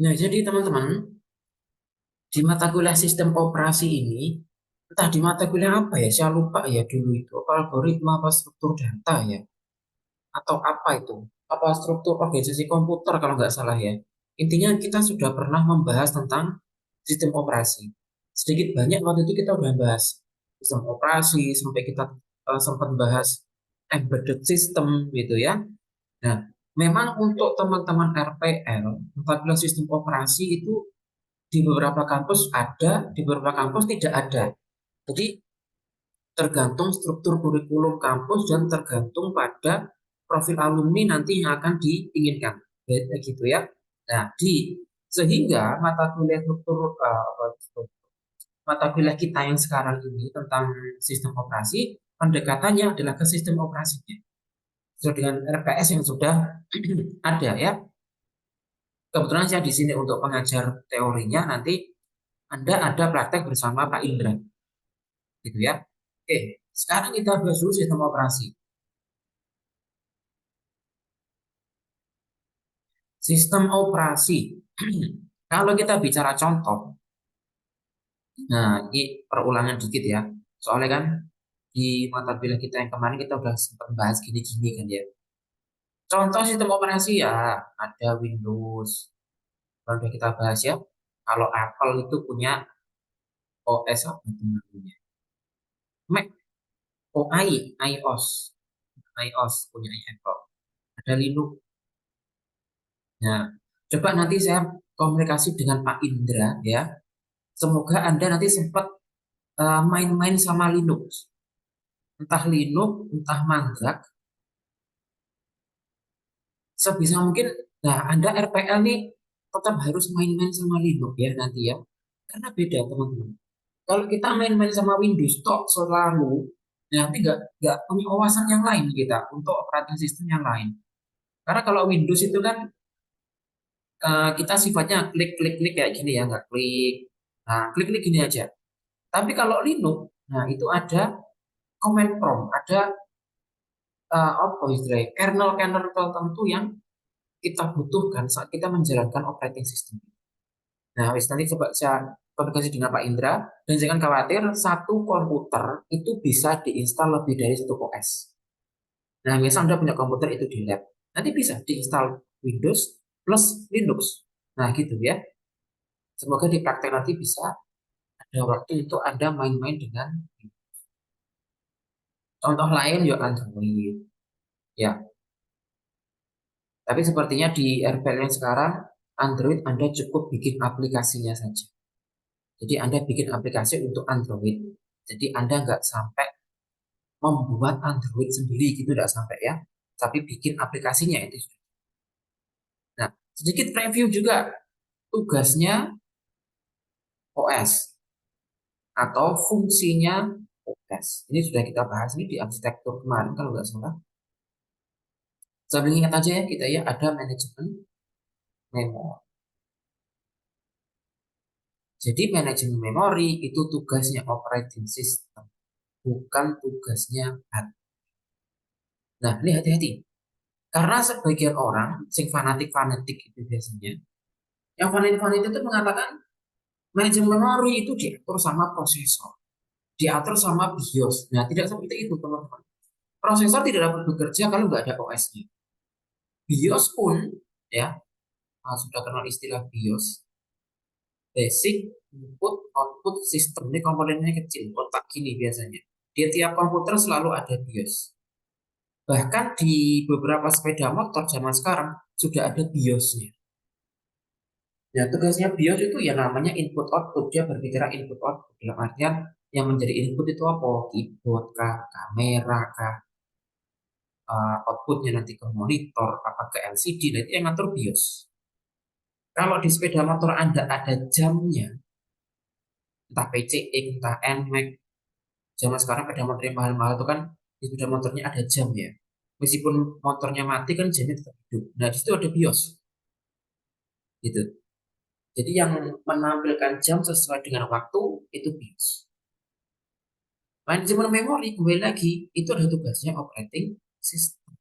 Nah, jadi teman-teman, di mata kuliah sistem operasi ini, entah di mata kuliah apa ya, saya lupa ya dulu itu, apa algoritma, apa struktur data ya, atau apa itu, apa struktur organisasi komputer kalau nggak salah ya. Intinya kita sudah pernah membahas tentang sistem operasi. Sedikit banyak waktu itu kita udah bahas sistem operasi, sampai kita sempat bahas embedded system gitu ya. Nah, memang untuk teman-teman RPL, mata kuliah sistem operasi itu di beberapa kampus ada, di beberapa kampus tidak ada. Jadi tergantung struktur kurikulum kampus dan tergantung pada profil alumni nanti yang akan diinginkan. Gitu ya. Nah, sehingga mata kuliah mata kuliah kita yang sekarang ini tentang sistem operasi, pendekatannya adalah ke sistem operasinya. Sesuai dengan RPS yang sudah ada ya. Kebetulan saya di sini untuk pengajar teorinya, nanti Anda ada praktek bersama Pak Indra, gitu ya. Oke, sekarang kita bahas dulu sistem operasi. Sistem operasi. Kalau kita bicara contoh, nah ini perulangan dikit ya. Soalnya kan di mata kuliah kita yang kemarin kita udah sempat bahas gini-gini kan ya. Contoh sistem operasi ya, ada Windows. Kalau udah kita bahas ya, kalau Apple itu punya OS apa itu namanya? Mac, OI, iOS, iOS punya Apple. Ada Linux. Nah, coba nanti saya komunikasi dengan Pak Indra ya. Semoga Anda nanti sempat main-main sama Linux. Entah Linux, entah Mangrak, sebisa mungkin. Nah, Anda RPL nih tetap harus main-main sama Linux ya nanti ya. Karena beda teman-teman. Kalau kita main-main sama Windows tok selalu, nah, nanti nggak punya wawasan yang lain kita untuk operating system yang lain. Karena kalau Windows itu kan kita sifatnya klik-klik-klik kayak gini ya, nggak klik. Nah, klik-klik gini aja. Tapi kalau Linux, nah itu ada command prompt, ada apa istilahnya, kernel-kernel tertentu yang kita butuhkan saat kita menjalankan operating system. Nah, wis nanti coba saya komunikasi dengan Pak Indra, dan jangan khawatir, satu komputer itu bisa diinstal lebih dari satu OS. Nah, misal Anda punya komputer itu di lab, nanti bisa diinstal Windows plus Linux. Nah, gitu ya. Semoga di praktek nanti bisa ada waktu untuk Anda main-main dengan contoh lain ya Android. Ya, tapi sepertinya di RPL yang sekarang Android Anda cukup bikin aplikasinya saja. Jadi Anda bikin aplikasi untuk Android. Jadi Anda nggak sampai membuat Android sendiri gitu, nggak sampai ya. Tapi bikin aplikasinya itu. Nah, sedikit preview juga tugasnya OS atau fungsinya OS. Ini sudah kita bahas ini di arsitektur kemarin kalau nggak salah. Sambil ingat aja ya kita ya, ada manajemen memori. Jadi manajemen memori itu tugasnya operating system, bukan tugasnya hardware. Nah, ini hati-hati. Karena sebagian orang, sing fanatik-fanatik itu biasanya, yang fanatik-fanatik itu mengatakan manajemen memori itu diatur sama prosesor, diatur sama BIOS. Nah, tidak seperti itu, teman-teman. Prosesor tidak dapat bekerja kalau nggak ada OS-nya. BIOS pun, ya, sudah kenal istilah BIOS, basic input output system. Ini komponennya kecil, kotak gini biasanya. Di tiap komputer selalu ada BIOS. Bahkan di beberapa sepeda motor zaman sekarang sudah ada BIOS-nya. Ya, tugasnya BIOS itu ya namanya input output. Dia berbicara input output. Dalam artian yang menjadi input itu apa? Keyboard kah, kamera kah, outputnya nanti ke monitor, apa ke LCD, nah itu yang ngatur BIOS. Kalau di sepeda motor Anda ada jamnya, entah PCX, entah NMAX, zaman sekarang sepeda motor yang mahal-mahal itu kan di sepeda motornya ada jam ya. Meskipun motornya mati kan jamnya tetap hidup. Nah, di situ ada BIOS, gitu. Jadi yang menampilkan jam sesuai dengan waktu itu BIOS. Manajemen memori, kembali lagi, itu adalah tugasnya operating system.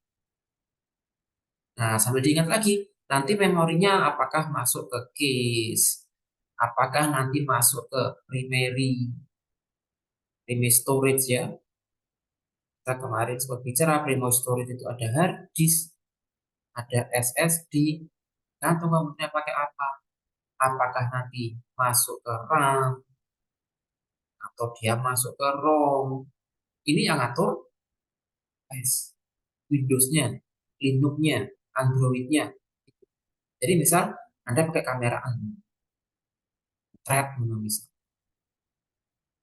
Nah, sambil diingat lagi, Nanti memorinya apakah masuk ke cache, apakah nanti masuk ke primary storage ya. Kita kemarin sempat bicara primary storage itu ada hard disk, ada SSD, gantung komputernya pakai apa. Apakah nanti masuk ke RAM atau dia masuk ke ROM. Ini yang ngatur OS, Windows-nya, Linux-nya, Android-nya. Jadi misal Anda pakai kamera Android, thread misal.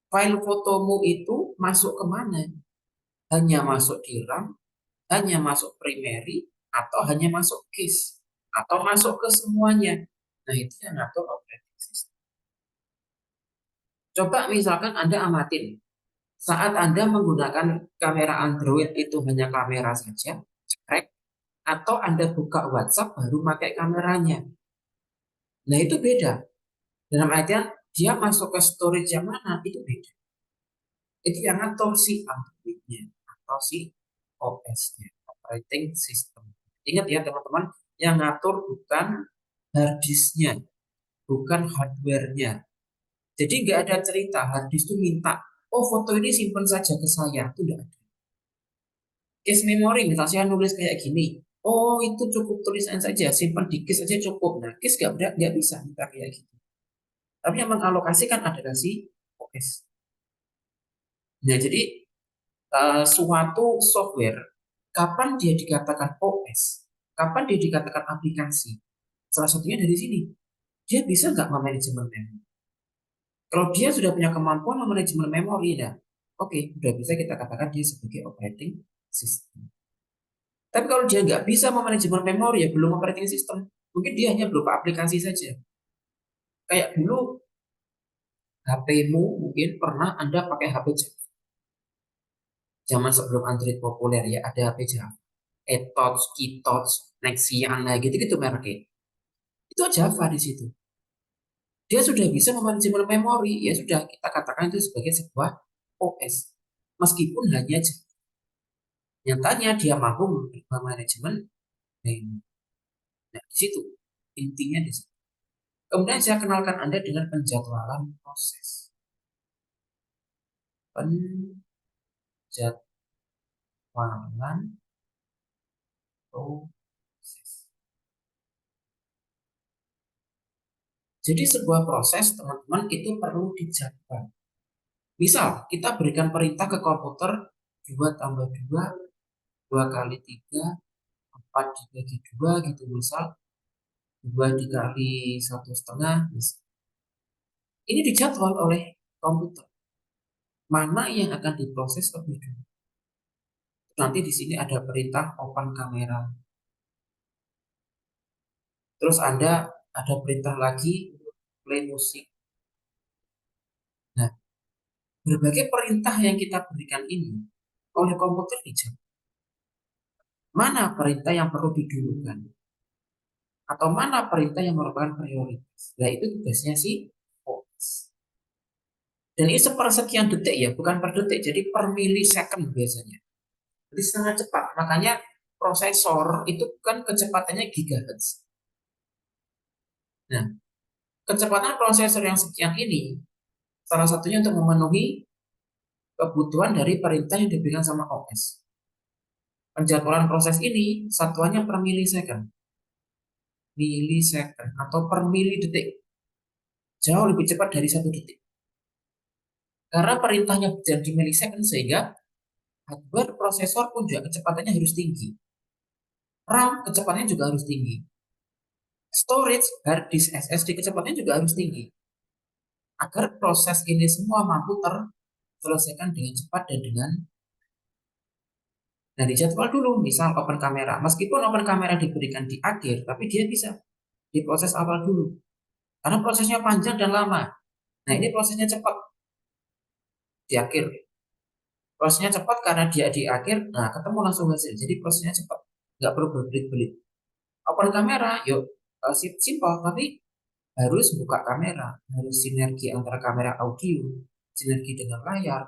File fotomu itu masuk ke mana? Hanya masuk di RAM, hanya masuk primary, atau hanya masuk cache, atau masuk ke semuanya. Nah, itu yang ngatur operating system. Coba misalkan Anda amatin, saat Anda menggunakan kamera Android itu hanya kamera saja, cekrek, atau Anda buka WhatsApp baru pakai kameranya. Nah, itu beda. Dalam artian, dia masuk ke storage yang mana, itu beda. Itu yang ngatur si Android-nya, atau si OS-nya, operating system. Ingat ya teman-teman, yang ngatur bukan hard disk-nya, bukan hardware-nya. Jadi nggak ada cerita hard disk itu minta, oh foto ini simpan saja ke saya, itu enggak ada. Case memory, misalnya saya nulis kayak gini, oh itu cukup tulisan saja, simpan di case saja cukup. Nah, case nggak bisa minta kayak gitu. Tapi yang mengalokasikan adalah si OS. Nah, jadi suatu software, kapan dia dikatakan OS, kapan dia dikatakan aplikasi, salah satunya dari sini. Dia bisa nggak memanajemen memori? Kalau dia sudah punya kemampuan memanajemen memori, ya, oke, sudah bisa kita katakan dia sebagai operating system. Tapi kalau dia nggak bisa memanajemen memori, ya belum operating system, mungkin dia hanya berupa aplikasi saja. Kayak dulu HP-mu mungkin pernah Anda pakai HP Java. Zaman sebelum Android populer ya, ada HP Java. Etots, Kitots, Nexian, nah gitu-gitu mereknya. Itu Java di situ. Dia sudah bisa memanajemen memori, ya sudah kita katakan itu sebagai sebuah OS. Meskipun hanya Java. Nyatanya dia mampu memanajemen memori. Nah, di situ intinya di situ. Kemudian saya kenalkan Anda dengan penjadwalan proses. Penjadwalan proses. Jadi sebuah proses, teman-teman, itu perlu dijadwal. Misal, kita berikan perintah ke komputer 2 tambah 2, 2 kali 3, 4 dibagi 2 gitu misal. 2 dikali 1,5. Ini dijadwal oleh komputer. Mana yang akan diproses lebih dulu. Nanti di sini ada perintah open kamera. Terus Anda ada perintah lagi play musik. Nah, berbagai perintah yang kita berikan ini oleh komputer dijawab. Mana perintah yang perlu didulukan? Atau mana perintah yang merupakan prioritas? Nah, itu tugasnya si OS. Dan ini sepersekian detik ya, bukan per detik, jadi per milisecond biasanya. Jadi sangat cepat. Makanya prosesor itu kan kecepatannya gigahertz. Nah, kecepatan prosesor yang sekian ini salah satunya untuk memenuhi kebutuhan dari perintah yang diberikan sama OS. Penjadwalan proses ini satuannya per milisecond. Milisecond atau per milidetik. Jauh lebih cepat dari 1 detik. Karena perintahnya berjalan di milisecond sehingga hardware prosesor pun juga kecepatannya harus tinggi. RAM kecepatannya juga harus tinggi. Storage, hard disk SSD kecepatannya juga harus tinggi. Agar proses ini semua mampu terselesaikan dengan cepat dan dengan. Nah, dijadwal dulu, misal open kamera. Meskipun open kamera diberikan di akhir, tapi dia bisa diproses awal dulu. Karena prosesnya panjang dan lama. Nah, ini prosesnya cepat di akhir. Prosesnya cepat karena dia di akhir, nah ketemu langsung hasil. Jadi prosesnya cepat, nggak perlu berbelit-belit. Open kamera, yuk simpel, tapi harus buka kamera, harus sinergi antara kamera audio, sinergi dengan layar,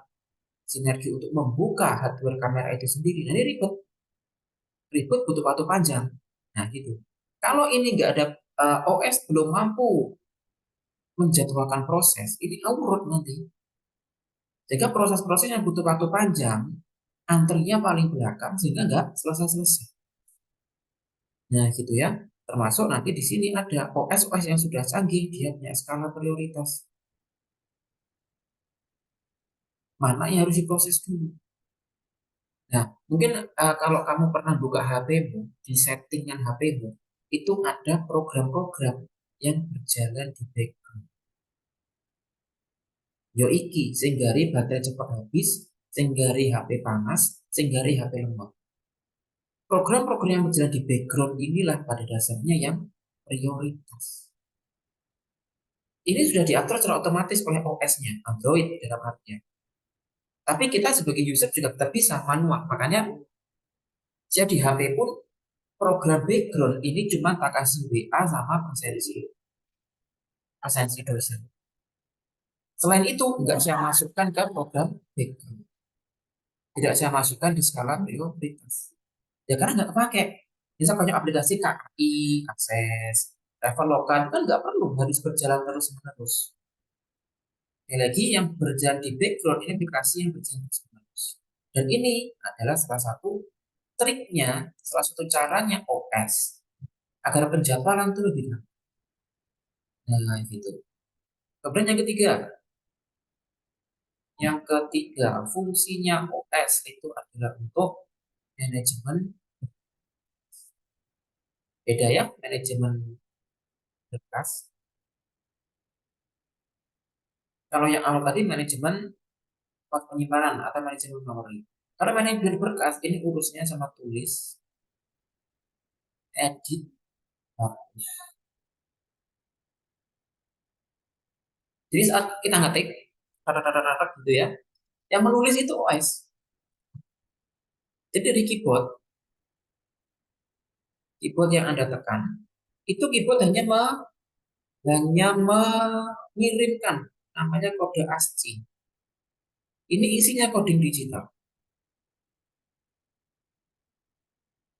sinergi untuk membuka hardware kamera itu sendiri. Nah, ini ribet, butuh waktu panjang. Nah, gitu. Kalau ini nggak ada OS belum mampu menjadwalkan proses, ini awkward nanti. Sehingga proses-proses yang butuh waktu panjang, antrinya paling belakang sehingga nggak selesai-selesai. Nah, gitu ya. Termasuk nanti di sini ada OS-OS yang sudah canggih, dia punya skala prioritas. Mana yang harus diproses dulu. Nah, mungkin kalau kamu pernah buka HP-mu, di settingan HP-mu, itu ada program-program yang berjalan di background. Yo iki, singgari baterai cepat habis, singgari HP panas, singgari HP lemot. Program-program yang berjalan di background inilah pada dasarnya yang prioritas. Ini sudah diatur secara otomatis oleh OS-nya, Android dalam artinya. Tapi kita sebagai user juga tetap bisa manual. Makanya saya di HP pun program background ini cuma tak kasih WA sama presensi dosen. Selain itu, nggak saya masukkan ke program background. Tidak saya masukkan di skala prioritas. Ya karena nggak kepake. Misal banyak aplikasi KI, akses, Traveloka, itu kan nggak perlu harus berjalan terus-menerus. Ini lagi yang berjalan di background ini aplikasi yang berjalan terus-menerus. Dan ini adalah salah satu triknya, salah satu caranya OS agar penjadwalan itu lebih gampang. Nah, gitu. Kemudian yang ketiga, fungsinya OS itu adalah untuk manajemen. Beda ya, manajemen berkas. Kalau yang awal tadi manajemen penyimpanan atau manajemen memori. Kalau manajemen berkas ini urusnya sama tulis, edit, hapus. Jadi saat kita ngetik, gitu ya, yang menulis itu OS. Jadi dari keyboard yang Anda tekan, itu keyboard hanya mengirimkan namanya kode ASCII. Ini isinya coding digital.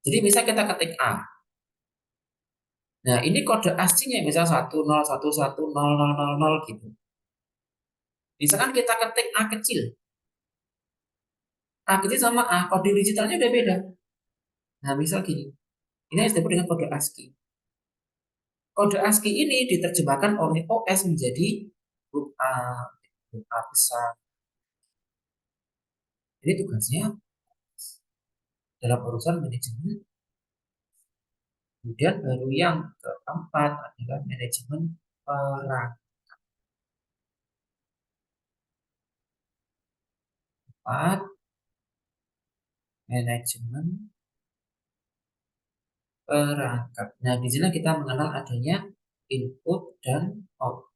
Jadi misal kita ketik A. Nah, ini kode ASCII-nya misal 10111000 gitu. Misalkan kita ketik A kecil. A kecil sama A, kode digitalnya udah beda. Nah, misal gini. Ini disebut dengan kode ASCII. Kode ASCII ini diterjemahkan oleh OS menjadi huruf A, huruf A besar. Jadi tugasnya dalam urusan manajemen. Kemudian baru yang keempat adalah manajemen perangkat. Manajemen perangkat. Nah, di sini kita mengenal adanya input dan output.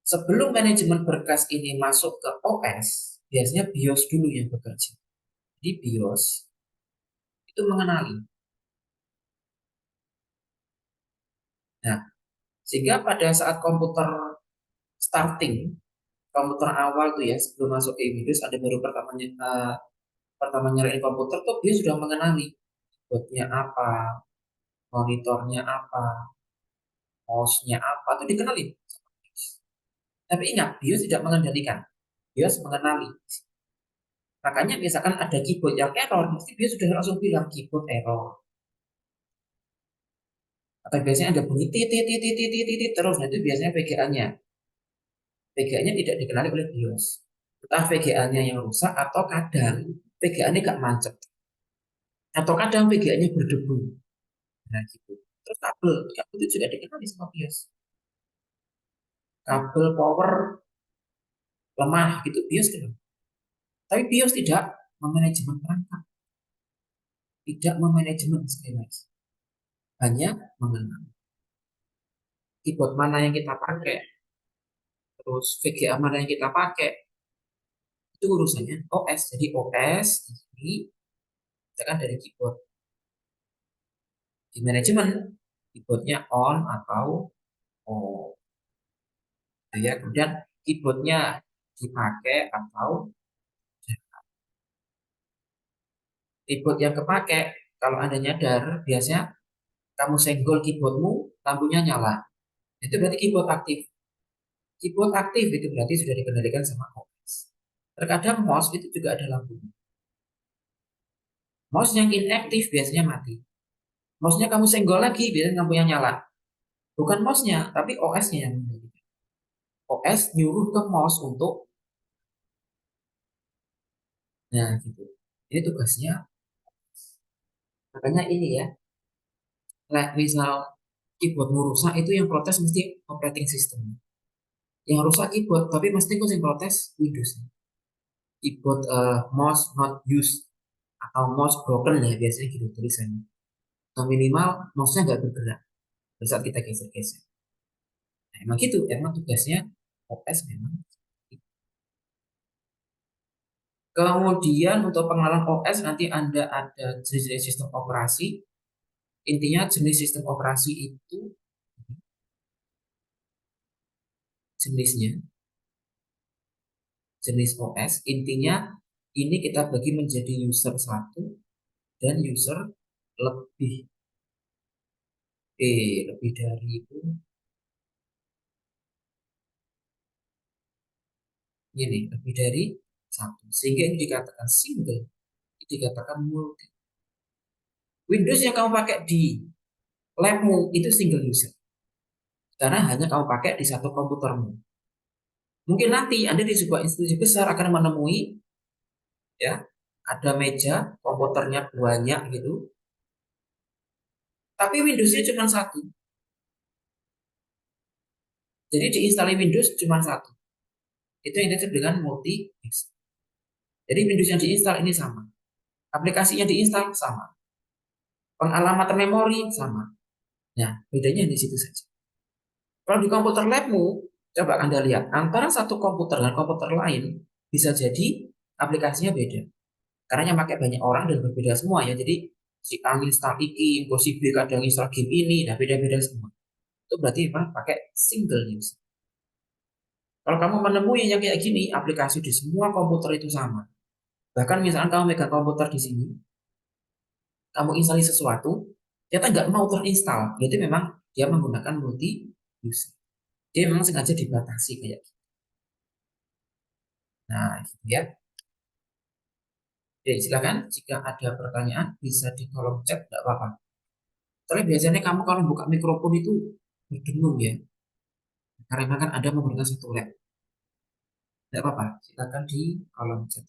Sebelum manajemen berkas ini masuk ke OS, biasanya BIOS dulu yang bekerja. Jadi BIOS itu mengenali. Nah, sehingga pada saat komputer starting, komputer awal tuh ya, sebelum masuk ke Windows, ada baru pertama nyalain komputer tuh dia sudah mengenali bootnya apa, monitornya apa, mouse-nya apa, itu dikenalin. Tapi ingat, BIOS tidak mengendalikan. BIOS mengenali. Makanya misalkan ada keyboard yang error, mesti BIOS sudah langsung bilang keyboard error. Atau biasanya ada bunyi titit titit titit titit terus, nah itu biasanya VGA-nya. VGA-nya tidak dikenali oleh BIOS. Entah VGA-nya yang rusak atau kadang VGA-nya gak macet. Atau kadang VGA-nya berdebu. Nah gitu. Terus kabel itu juga dikenali sama BIOS. Kabel power lemah gitu BIOS kan. Tapi BIOS tidak memanajemen perangkat, tidak memanajemen sekali lagi. Hanya mengenal keyboard mana yang kita pakai, terus VGA mana yang kita pakai, itu urusannya OS. Jadi OS ini misalkan dari keyboard di manajemen keyboardnya on atau off, gitu ya. Kemudian keyboardnya dipakai atau keyboard yang kepake Kalau Anda nyadar, biasanya kamu senggol keyboardmu, lampunya nyala. Itu berarti keyboard aktif. Keyboard aktif itu berarti sudah dikendalikan sama OS. Terkadang mouse itu juga ada lampunya. Mouse yang inaktif biasanya mati. Mouse-nya kamu senggol lagi, biasanya lampunya nyala. Bukan mouse-nya, tapi OS-nya yang mengendalikan. OS nyuruh ke mouse untuk, nah gitu. Ini tugasnya. Makanya ini ya, misal keyboardmu rusak itu yang protes mesti operating system. Yang rusak keyboard, tapi mesti kok yang protes Windows. Keyboard mouse not used atau mouse broken ya biasanya gitu tulisannya. Atau minimal mouse-nya nggak bergerak pada saat kita geser-geser. Nah, emang gitu, emang tugasnya OS memang. Kemudian untuk pengenalan OS nanti Anda ada jenis-jenis sistem operasi. Intinya jenis sistem operasi itu jenisnya, jenis OS. Intinya ini kita bagi menjadi user satu dan user lebih. Lebih dari itu ini lebih dari satu. Sehingga ini dikatakan single, ini dikatakan multi. Windows yang kamu pakai di labmu itu single user. Karena hanya kamu pakai di satu komputermu. Mungkin nanti Anda di sebuah institusi besar akan menemui ya ada meja komputernya banyak gitu, tapi Windowsnya cuma satu. Jadi diinstal Windows cuma satu. Itu yang disebut dengan multi user. Jadi Windows yang diinstal ini sama, aplikasinya diinstal sama, pengalamatan memori sama. Nah, bedanya di situ saja. Kalau di komputer labmu, coba Anda lihat antara satu komputer dan komputer lain bisa jadi aplikasinya beda. Karena yang pakai banyak orang dan berbeda semua ya. Jadi si A install iki, si B kadang install game ini, nah beda-beda semua. Itu berarti apa? Pakai single use. Kalau kamu menemui yang kayak gini, aplikasi di semua komputer itu sama. Bahkan misalkan kamu megang komputer di sini, kamu install sesuatu, ternyata nggak mau terinstall. Itu memang dia menggunakan multi use. Dia memang sengaja dibatasi kayak gitu. Nah, gitu ya. Oke, silakan jika ada pertanyaan bisa di kolom chat, nggak apa-apa. Soalnya biasanya kamu kalau buka mikrofon itu berdengung ya, karena kan ada menggunakan satu lab. Tidak apa-apa, silakan di kolom chat.